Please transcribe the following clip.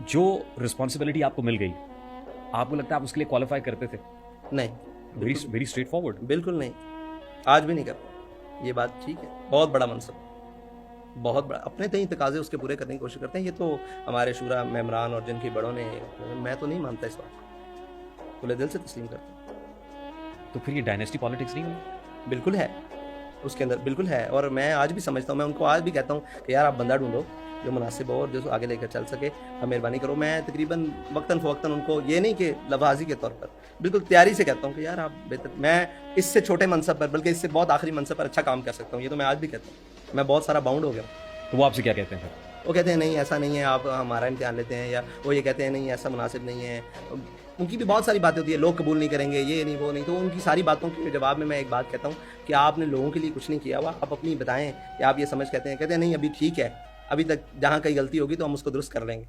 जो रिस्पॉन्सिबिलिटी आपको मिल गई, आपको लगता है आप उसके लिए क्वालिफाई करते थे? नहीं, वेरी वेरी स्ट्रेट फॉरवर्ड। बिल्कुल नहीं, आज भी नहीं करता। ये बात ठीक है, बहुत बड़ा मनसब, बहुत बड़ा, अपने तय तकाजे उसके पूरे करने की कोशिश करते हैं। ये तो हमारे शूरा मेम्बरान और जिनकी बड़ों ने, मैं तो नहीं मानता इस बात, खुले दिल से तस्लीम करता हूँ। तो फिर ये डायनेस्टी पॉलिटिक्स नहीं हुई? बिल्कुल है, उसके अंदर बिल्कुल है। और मैं आज भी समझता हूँ, मैं उनको आज भी कहता हूँ कि यार आप बंदा ढूंढो जो मुनासिब हो और जो आगे लेकर चल सके, आप मेहरबानी करो। मैं तकरीबन वक्तन फ़वक्तन उनको, ये नहीं कि लफाजी के तौर पर, बिल्कुल तैयारी से कहता हूँ कि यार आप बेहतर, मैं इससे छोटे मनसब पर, बल्कि इससे बहुत आखिरी मनसब पर अच्छा काम कर सकता हूँ। ये तो मैं आज भी कहता हूँ, मैं बहुत सारा बाउंड हो गया हूँ। तो वो आपसे क्या कहते हैं फिर? वो कहते हैं नहीं ऐसा नहीं है, आप हमारा इम्तिहान लेते हैं, या वो ये कहते हैं नहीं ऐसा मुनासिब नहीं है। उनकी भी बहुत सारी बातें होती है, लोग कबूल नहीं करेंगे, ये नहीं वो नहीं। तो उनकी सारी बातों के जवाब में मैं एक बात कहता हूँ कि आपने लोगों के लिए कुछ नहीं किया हुआ, आप अपनी बताएं कि आप ये समझ कहते हैं नहीं अभी ठीक है, अभी तक जहाँ कहीं गलती होगी तो हम उसको दुरुस्त कर लेंगे।